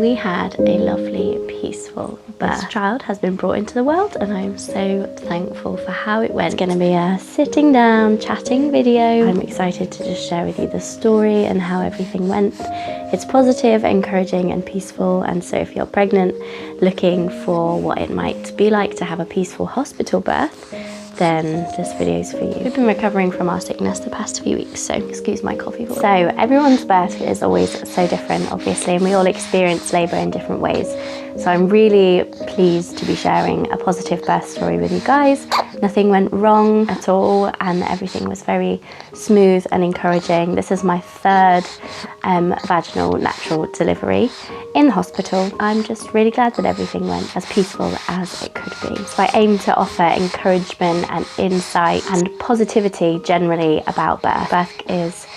We had a lovely, peaceful birth. This child has been brought into the world and I'm so thankful for how it went. It's going to be a sitting down, chatting video. I'm excited to just share with you the story and how everything went. It's positive, encouraging and peaceful, and so if you're pregnant looking for what it might be like to have a peaceful hospital birth, then this video is for you. We've been recovering from our sickness the past few weeks, so excuse my coffee voice. So everyone's birth is always so different, obviously, and we all experience labour in different ways. So I'm really pleased to be sharing a positive birth story with you guys. Nothing went wrong at all and everything was very smooth and encouraging. This is my third vaginal natural delivery in the hospital. I'm just really glad that everything went as peaceful as it could be. So I aim to offer encouragement and insight and positivity generally about birth. Birth is,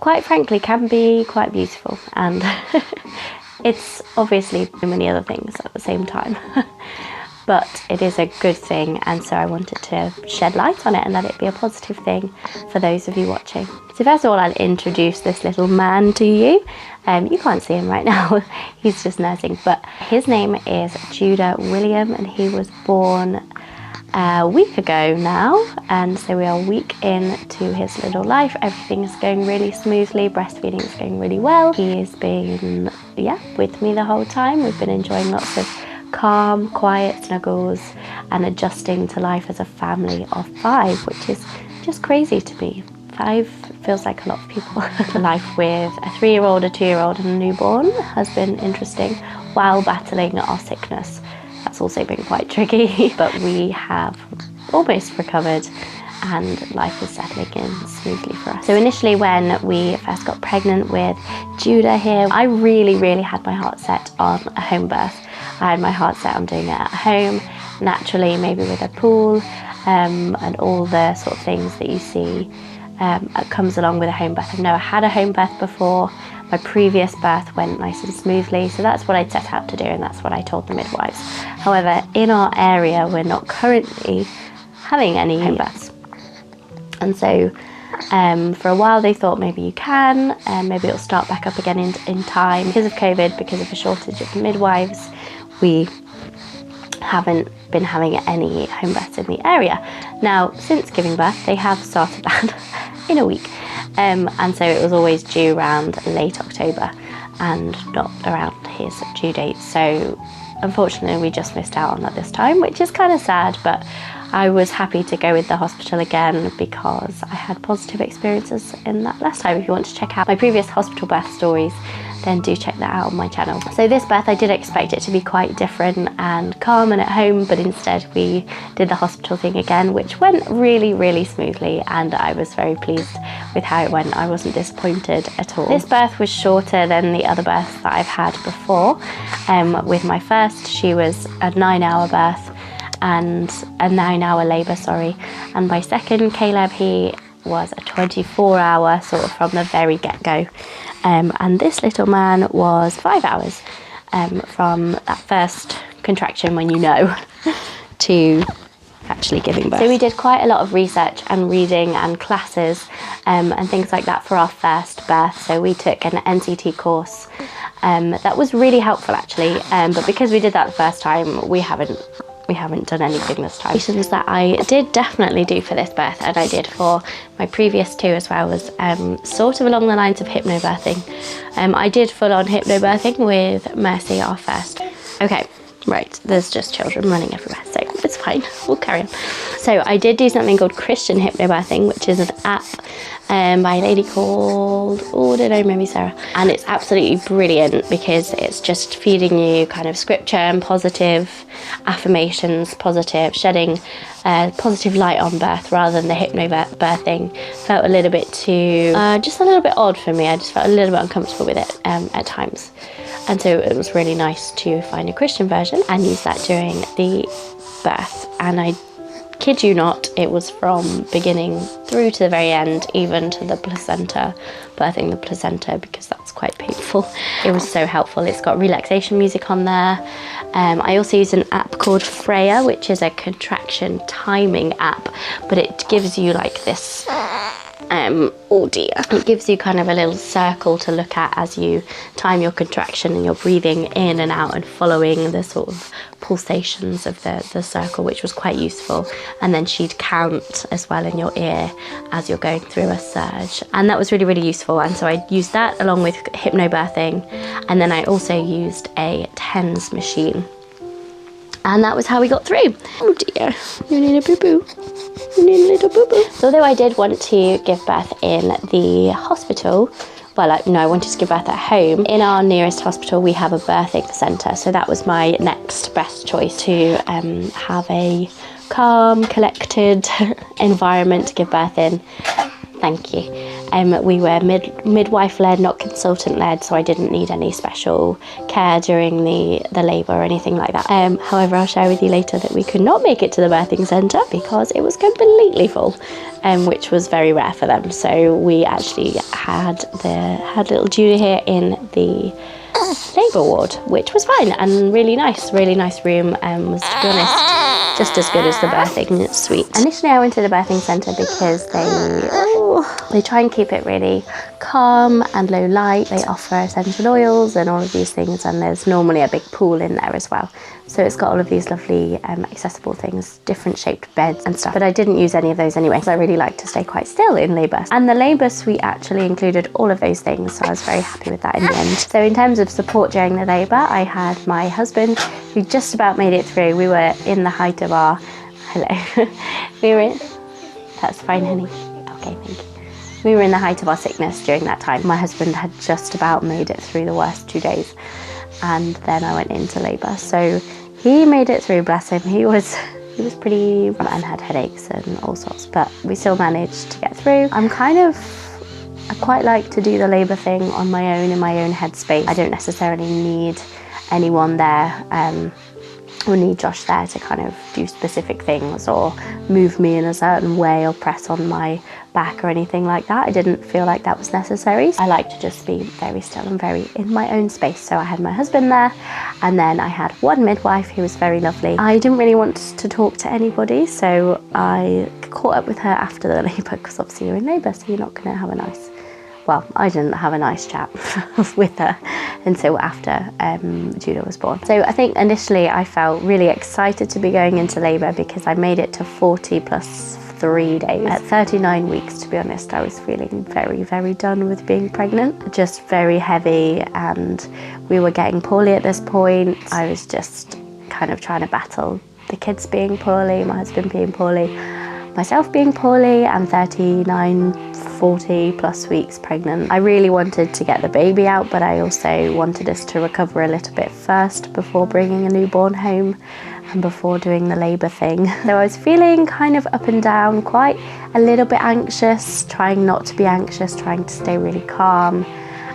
quite frankly, can be quite beautiful, and it's obviously many other things at the same time. But it is a good thing, and so I wanted to shed light on it and let it be a positive thing for those of you watching. So first of all, I'll introduce this little man to you. You can't see him right now, he's just nursing, but his name is Judah William and he was born a week ago now, and so we are a week into his little life. Everything is going really smoothly, breastfeeding is going really well. He has been, with me the whole time. We've been enjoying lots of calm, quiet snuggles and adjusting to life as a family of 5, which is just crazy to me. 5 feels like a lot of people. Life with a 3-year-old, a 2-year-old and a newborn has been interesting while battling our sickness. That's also been quite tricky, but we have almost recovered and life is settling in smoothly for us. So initially when we first got pregnant with Judah here, I really had my heart set on a home birth. I had my heart set on doing it at home, naturally, maybe with a pool, and all the sort of things that you see comes along with a home birth. I've never had a home birth before. My previous birth went nice and smoothly, so that's what I'd set out to do and that's what I told the midwives. However, in our area, we're not currently having any home births. And so for a while they thought maybe you can, and maybe it'll start back up again in time. Because of COVID, because of a shortage of midwives, we haven't been having any home births in the area. Now, since giving birth, they have started that in a week. And so it was always due around late October and not around his due date. So unfortunately, we just missed out on that this time, which is kind of sad, but I was happy to go with the hospital again because I had positive experiences in that last time. If you want to check out my previous hospital birth stories, then do check that out on my channel. So this birth, I did expect it to be quite different and calm and at home, but instead we did the hospital thing again, which went really smoothly, and I was very pleased with how it went. I wasn't disappointed at all. This birth was shorter than the other births that I've had before. With my first, she was a 9-hour birth and a 9-hour labour, and my second, Caleb, he was a 24-hour sort of from the very get-go. And this little man was 5 hours from that first contraction, when you know, to actually giving birth. So we did quite a lot of research and reading and classes and things like that for our first birth. So we took an NCT course that was really helpful actually, but because we did that the first time, we haven't done anything this time. Reasons that I did definitely do for this birth, and I did for my previous 2 as well, was sort of along the lines of hypnobirthing. I did full-on hypnobirthing with Mercy, our first. Okay, right, there's just children running everywhere, so it's fine, we'll carry on. So I did do something called Christian hypnobirthing, which is an app by a lady called, don't know, maybe Sarah. And it's absolutely brilliant because it's just feeding you kind of scripture and positive affirmations, shedding positive light on birth rather than the hypnobirthing. Felt a little bit too, just a little bit odd for me. I just felt a little bit uncomfortable with it at times. And so it was really nice to find a Christian version and use that during the birth. And I kid you not, it was from beginning through to the very end, even to the placenta, birthing the placenta, because that's quite painful. It was so helpful. It's got relaxation music on there. I also use an app called Freya, which is a contraction timing app, but it gives you like this Oh dear. It gives you kind of a little circle to look at as you time your contraction, and you're breathing in and out and following the sort of pulsations of the circle, which was quite useful. And then she'd count as well in your ear as you're going through a surge, and that was really, really useful. And so I used that along with hypnobirthing, and then I also used a TENS machine. And that was how we got through. Oh dear, you need a boo-boo. You need a little boo-boo. So although I did want to give birth in the hospital, well, no, I wanted to give birth at home. In our nearest hospital, we have a birthing centre. So that was my next best choice, to have a calm, collected environment to give birth in. Thank you. We were midwife-led, not consultant-led, so I didn't need any special care during the labour or anything like that. However, I'll share with you later that we could not make it to the birthing centre because it was completely full, which was very rare for them. So we actually had little Julia here in the labour ward, which was fine and really nice room, was, to be honest, just as good as the birthing suite. Initially I went to the birthing centre because they try and keep it really calm and low light. They offer essential oils and all of these things, and there's normally a big pool in there as well. So it's got all of these lovely accessible things, different shaped beds and stuff. But I didn't use any of those anyway, because I really like to stay quite still in labour. And the labour suite actually included all of those things, so I was very happy with that in the end. So in terms of support during the labour, I had my husband, who just about made it through. We were in the height of our... Hello. We were in... That's fine, honey. Okay, thank you. We were in the height of our sickness during that time. My husband had just about made it through the worst 2 days, and then I went into labour. So he made it through, bless him. He was pretty, and had headaches and all sorts, but we still managed to get through. I quite like to do the labour thing on my own, in my own headspace. I don't necessarily need anyone there, or need Josh there to kind of do specific things or move me in a certain way or press on my back or anything like that. I didn't feel like that was necessary. I like to just be very still and very in my own space. So I had my husband there, and then I had one midwife who was very lovely. I didn't really want to talk to anybody, so I caught up with her after the labour, because obviously you're in labour, so you're not going to have a nice... Well, I didn't have a nice chat with her until after Judah was born. So I think initially I felt really excited to be going into labour because I made it to 40 plus 3 days. At 39 weeks, to be honest, I was feeling very, very done with being pregnant. Just very heavy, and we were getting poorly at this point. I was just kind of trying to battle the kids being poorly, my husband being poorly, myself being poorly, and 39, 40 plus weeks pregnant. I really wanted to get the baby out, but I also wanted us to recover a little bit first before bringing a newborn home and before doing the labour thing. So I was feeling kind of up and down, quite a little bit anxious, trying not to be anxious, trying to stay really calm.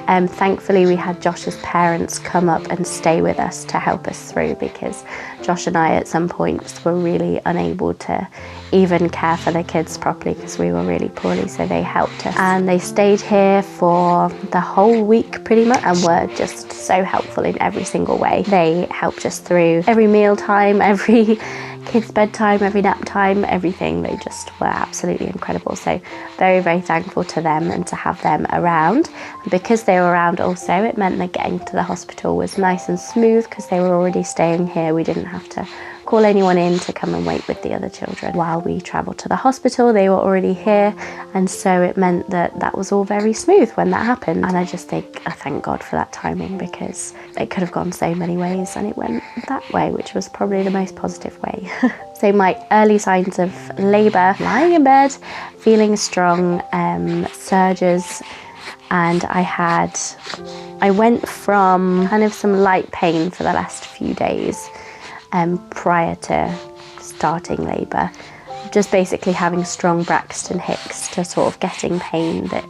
Thankfully we had Josh's parents come up and stay with us to help us through, because Josh and I at some points were really unable to even care for the kids properly because we were really poorly, so they helped us. And they stayed here for the whole week pretty much, and were just so helpful in every single way. They helped us through every meal time, every kids' bedtime, every nap time, everything. They just were absolutely incredible. So very, very thankful to them and to have them around. And because they were around also, it meant that getting to the hospital was nice and smooth because they were already staying here. We didn't have to call anyone in to come and wait with the other children. While we travelled to the hospital, they were already here, and so it meant that that was all very smooth when that happened. And I just think I thank God for that timing, because it could have gone so many ways and it went that way, which was probably the most positive way. So my early signs of labour: lying in bed, feeling strong, surges, and I went from kind of some light pain for the last few days prior to starting labour, just basically having strong Braxton Hicks, to sort of getting pain that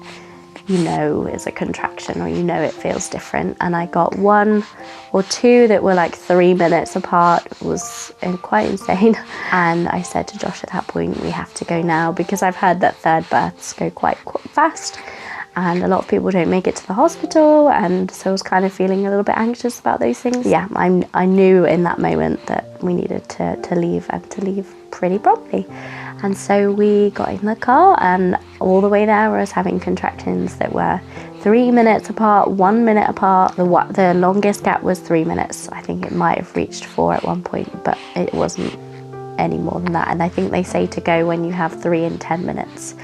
you know is a contraction, or you know it feels different. And I got 1 or 2 that were like 3 minutes apart. It was quite insane. And I said to Josh at that point, we have to go now, because I've heard that third births go quite fast. and a lot of people don't make it to the hospital, and so I was kind of feeling a little bit anxious about those things. Yeah, I knew in that moment that we needed to leave, and to leave pretty promptly. And so we got in the car, and all the way there I was having contractions that were 3 minutes apart, 1 minute apart. The longest gap was 3 minutes. I think it might have reached 4 at one point, but it wasn't any more than that. And I think they say to go when you have 3 in 10 minutes.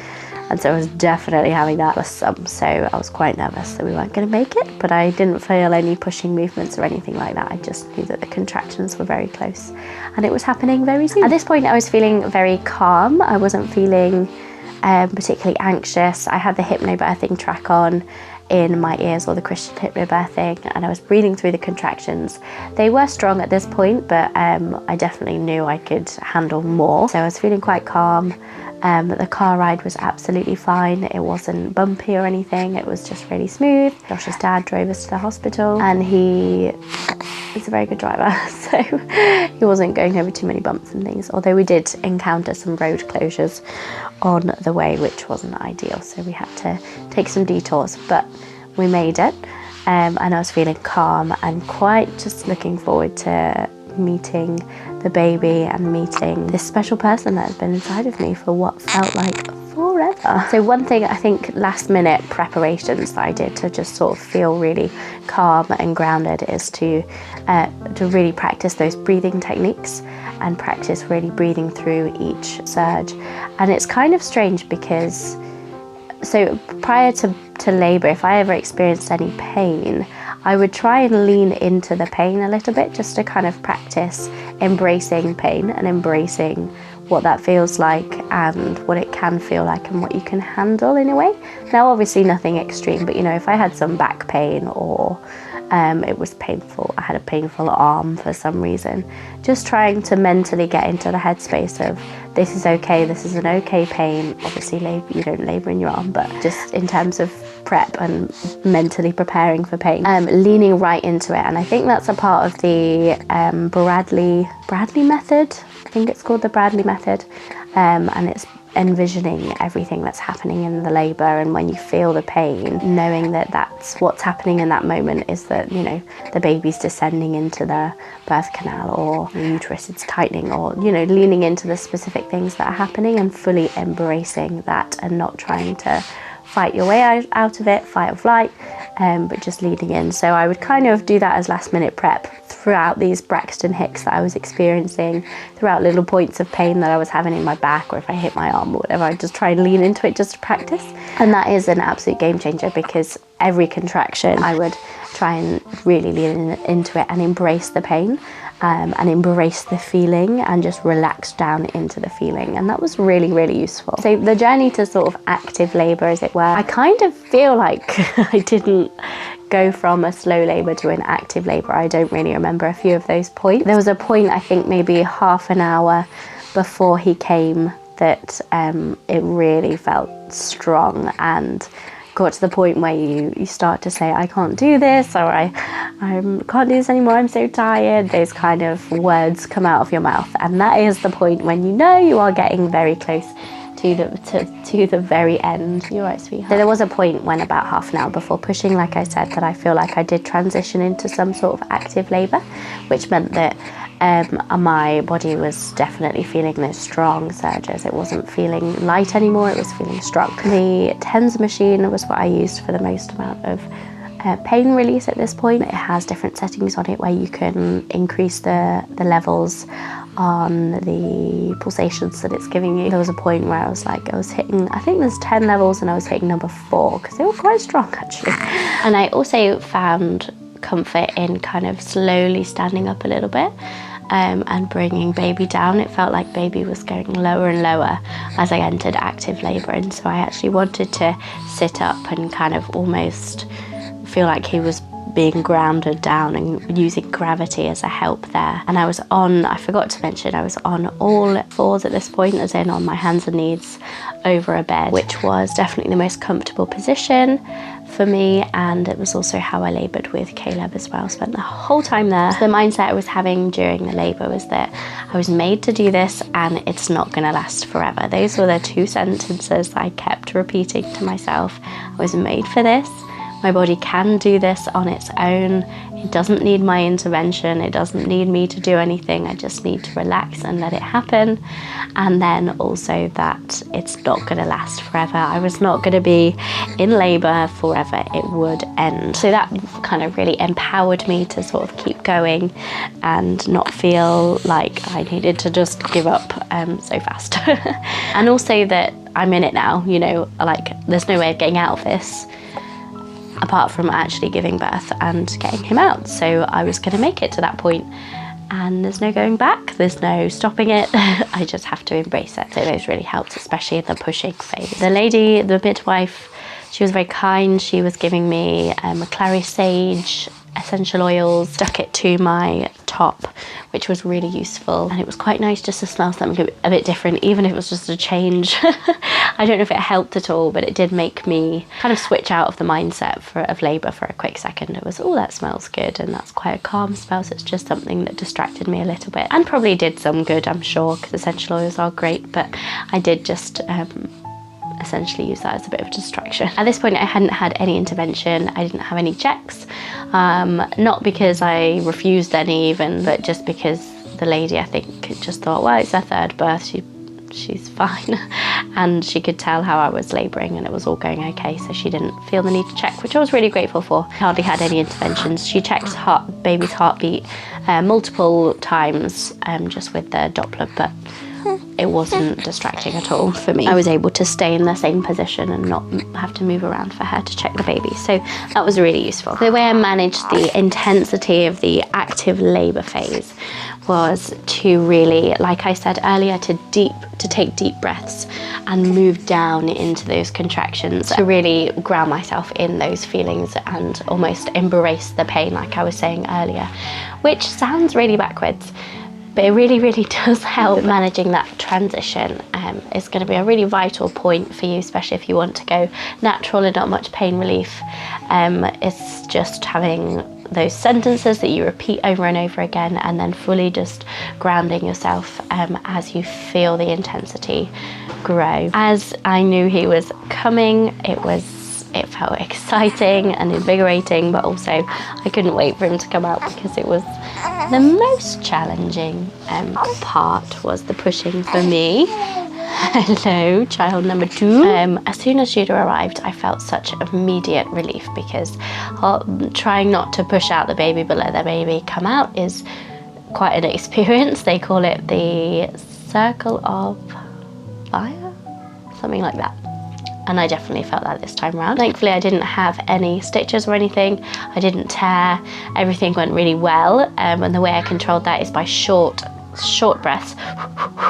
And so I was definitely having that plus some, so I was quite nervous that we weren't going to make it, but I didn't feel any pushing movements or anything like that. I just knew that the contractions were very close and it was happening very soon. At this point I was feeling very calm. I wasn't feeling particularly anxious. I had the hypnobirthing track on in my ears, or the Christian hypnobirthing, and I was breathing through the contractions. They were strong at this point, but I definitely knew I could handle more, so I was feeling quite calm. The car ride was absolutely fine. It wasn't bumpy or anything. It was just really smooth. Josh's dad drove us to the hospital, and he is a very good driver, so he wasn't going over too many bumps and things, although we did encounter some road closures on the way, which wasn't ideal, so we had to take some detours, but we made it. And I was feeling calm and quite just looking forward to meeting the baby and meeting this special person that has been inside of me for what felt like forever. So one thing, I think last minute preparations that I did to just sort of feel really calm and grounded is to really practice those breathing techniques and practice really breathing through each surge. And it's kind of strange because, so prior to labour, if I ever experienced any pain, I would try and lean into the pain a little bit, just to kind of practice embracing pain and embracing what that feels like and what it can feel like and what you can handle in a way. Now obviously nothing extreme, but you know, if I had some back pain or it was painful, I had a painful arm for some reason, just trying to mentally get into the headspace of this is okay, this is an okay pain. Obviously you don't labour in your arm, but just in terms of prep and mentally preparing for pain, leaning right into it. And I think that's a part of the Bradley method. I think it's called the Bradley method, and it's envisioning everything that's happening in the labour, and when you feel the pain, knowing that that's what's happening in that moment is that, you know, the baby's descending into the birth canal, or the uterus is tightening, or, you know, leaning into the specific things that are happening and fully embracing that and not trying to fight your way out of it, fight or flight, but just leaning in. So I would kind of do that as last minute prep throughout these Braxton Hicks that I was experiencing, throughout little points of pain that I was having in my back, or if I hit my arm or whatever, I'd just try and lean into it just to practice. And that is an absolute game changer, because every contraction I would try and really lean into it and embrace the pain, and embrace the feeling and just relax down into the feeling. And that was really, really useful. So the journey to sort of active labour, as it were, I kind of feel like I didn't go from a slow labour to an active labour. I don't really remember a few of those points. There was a point, I think maybe half an hour before he came, that it really felt strong and got to the point where you start to say, I can't do this, or I can't do this anymore, I'm so tired. Those kind of words come out of your mouth, and that is the point when you know you are getting very close to the very end. You're right, sweetheart. So there was a point when, about half an hour before pushing, like I said, that I feel like I did transition into some sort of active labour, which meant that my body was definitely feeling those strong surges. It wasn't feeling light anymore, it was feeling strong. The TENS machine was what I used for the most amount of pain release at this point. It has different settings on it where you can increase the levels on the pulsations that it's giving you. There was a point where I was hitting, I think there's 10 levels, and I was hitting number 4, because they were quite strong actually. And I also found comfort in kind of slowly standing up a little bit, and bringing baby down. It felt like baby was going lower and lower as I entered active labour, and so I actually wanted to sit up and kind of almost feel like he was being grounded down and using gravity as a help there. And I was on, I forgot to mention, I was on all fours at this point, as in on my hands and knees over a bed, which was definitely the most comfortable position for me, and it was also how I laboured with Caleb as well. Spent the whole time there. The mindset I was having during the labour was that I was made to do this and it's not going to last forever. Those were the two sentences I kept repeating to myself. I was made for this. My body can do this on its own. It doesn't need my intervention. It doesn't need me to do anything. I just need to relax and let it happen. And then also that it's not going to last forever. I was not going to be in labour forever. It would end. So that kind of really empowered me to sort of keep going and not feel like I needed to just give up so fast. And also that I'm in it now, you know, like there's no way of getting out of this apart from actually giving birth and getting him out. So I was going to make it to that point, and there's no going back, there's no stopping it. I just have to embrace it. So those really helped, especially in the pushing phase. The lady, the midwife, she was very kind. She was giving me a clary sage essential oils, stuck it to my top, which was really useful. And it was quite nice just to smell something a bit different, even if it was just a change. I don't know if it helped at all, but it did make me kind of switch out of the mindset of labour for a quick second. It was, oh, that smells good, and that's quite a calm smell, so it's just something that distracted me a little bit, and probably did some good, I'm sure, because essential oils are great, but I did just essentially use that as a bit of a distraction. At this point I hadn't had any intervention, I didn't have any checks, not because I refused any even, but just because the lady, I think, just thought, well, it's her third birth, she's fine. And she could tell how I was labouring and it was all going okay, so she didn't feel the need to check, which I was really grateful for. I hardly had any interventions. She checked baby's heartbeat multiple times just with the Doppler, but it wasn't distracting at all for me. I was able to stay in the same position and not have to move around for her to check the baby, so that was really useful. The way I managed the intensity of the active labour phase was to really, like I said earlier, to take deep breaths and move down into those contractions, to really ground myself in those feelings and almost embrace the pain, like I was saying earlier, which sounds really backwards, but it really, really does help. Managing that transition is going to be a really vital point for you, especially if you want to go natural and not much pain relief. It's just having those sentences that you repeat over and over again, and then fully just grounding yourself as you feel the intensity grow. As I knew he was coming, it felt exciting and invigorating, but also I couldn't wait for him to come out, because it was the most challenging part was the pushing for me. Hello, child number 2. As soon as Judah arrived, I felt such immediate relief, because trying not to push out the baby but let the baby come out is quite an experience. They call it the circle of fire, something like that. And I definitely felt that this time around. Thankfully, I didn't have any stitches or anything. I didn't tear. Everything went really well. And the way I controlled that is by short breaths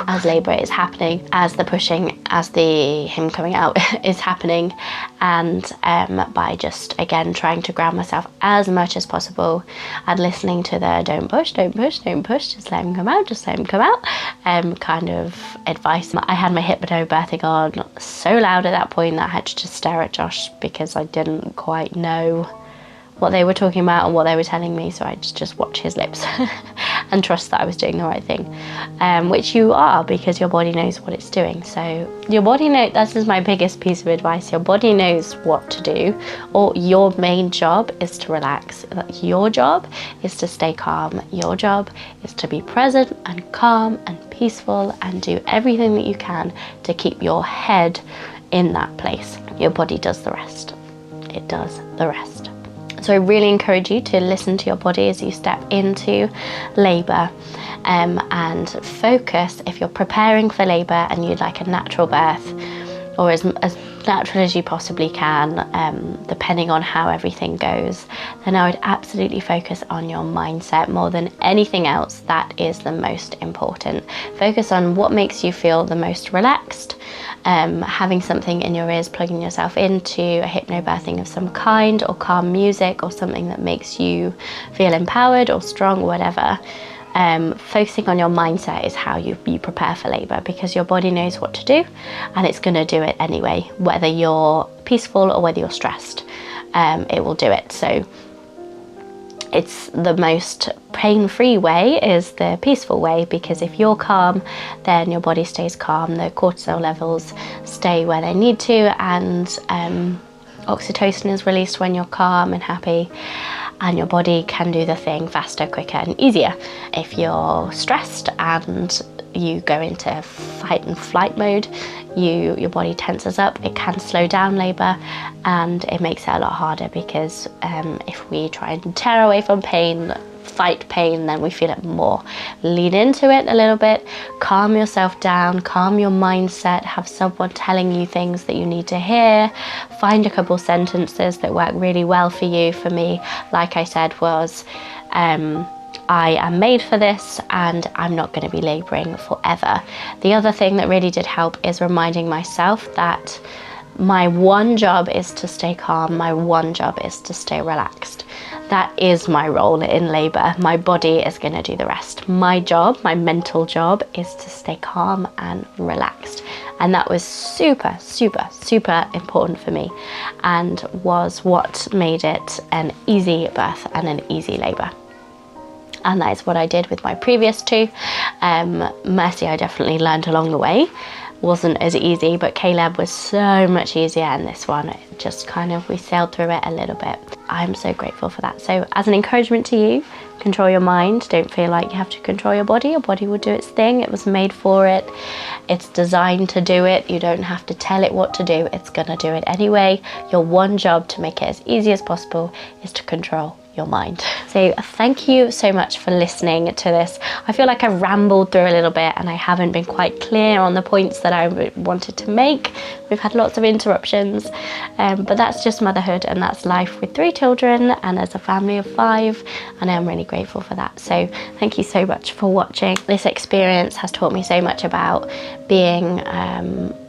as labour is happening, as the pushing, as him coming out is happening, and by just again trying to ground myself as much as possible and listening to the don't push, don't push, don't push, just let him come out, just let him come out kind of advice. I had my hypnobirthing on so loud at that point that I had to just stare at Josh, because I didn't quite know what they were talking about and what they were telling me, so I just watch his lips and trust that I was doing the right thing, which you are, because your body knows what it's doing. So your body knows, this is my biggest piece of advice, your body knows what to do, or your main job is to relax. Your job is to stay calm. Your job is to be present and calm and peaceful and do everything that you can to keep your head in that place. Your body does the rest. It does the rest. So I really encourage you to listen to your body as you step into labour, and focus, if you're preparing for labour and you'd like a natural birth, or as natural as you possibly can, depending on how everything goes, then I would absolutely focus on your mindset more than anything else. That is the most important. Focus on what makes you feel the most relaxed. Having something in your ears, plugging yourself into a hypnobirthing of some kind, or calm music, or something that makes you feel empowered or strong or whatever. Focusing on your mindset is how you prepare for labour, because your body knows what to do and it's going to do it anyway, whether you're peaceful or whether you're stressed. it will do it. So it's the most pain-free way is the peaceful way, because if you're calm, then your body stays calm, the cortisol levels stay where they need to, and oxytocin is released when you're calm and happy, and your body can do the thing faster, quicker and easier. If you're stressed and you go into fight and flight mode, your body tenses up, it can slow down labour, and it makes it a lot harder, because if we try and tear away from pain, fight pain, then we feel it more. Lean into it a little bit, calm yourself down, calm your mindset, have someone telling you things that you need to hear, find a couple sentences that work really well for you. For me, like I said, was I am made for this and I'm not going to be labouring forever. The other thing that really did help is reminding myself that my one job is to stay calm, my one job is to stay relaxed. That is my role in labour. My body is going to do the rest. My job, my mental job, is to stay calm and relaxed. And that was super, super, super important for me, and was what made it an easy birth and an easy labour. And that is what I did with my previous two. Mercy, I definitely learned along the way. Wasn't as easy, but Caleb was so much easier, and this one, it just kind of, we sailed through it a little bit. I'm so grateful for that. So as an encouragement to you, control your mind. Don't feel like you have to control your body. Your body will do its thing. It was made for it. It's designed to do it. You don't have to tell it what to do. It's gonna do it anyway. Your one job to make it as easy as possible is to control your mind. So thank you so much for listening to this. I feel like I rambled through a little bit and I haven't been quite clear on the points that I wanted to make. We've had lots of interruptions, but that's just motherhood, and that's life with 3 children and as a family of 5, and I'm really grateful for that. So thank you so much for watching. This experience has taught me so much about being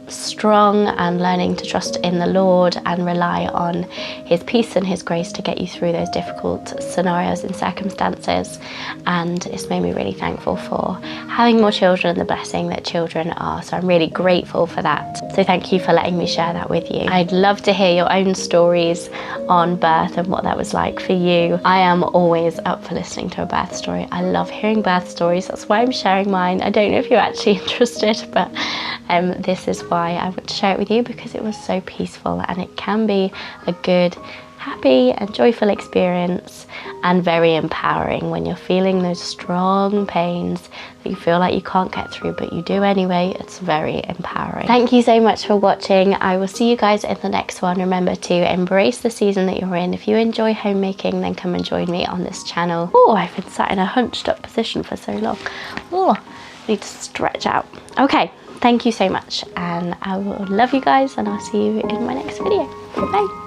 strong and learning to trust in the Lord and rely on his peace and his grace to get you through those difficult scenarios and circumstances. And it's made me really thankful for having more children and the blessing that children are. So I'm really grateful for that. So thank you for letting me share that with you. I'd love to hear your own stories on birth and what that was like for you. I am always up for listening to a birth story. I love hearing birth stories. That's why I'm sharing mine. I don't know if you're actually interested, but this is why I want to share it with you, because it was so peaceful, and it can be a good, happy and joyful experience, and very empowering when you're feeling those strong pains that you feel like you can't get through, but you do anyway. It's very empowering. Thank you so much for watching. I will see you guys in the next one. Remember to embrace the season that you're in. If you enjoy homemaking, then come and join me on this channel. Oh, I've been sat in a hunched up position for so long. Oh, I need to stretch out. Okay. Thank you so much, and I will love you guys, and I'll see you in my next video. Bye.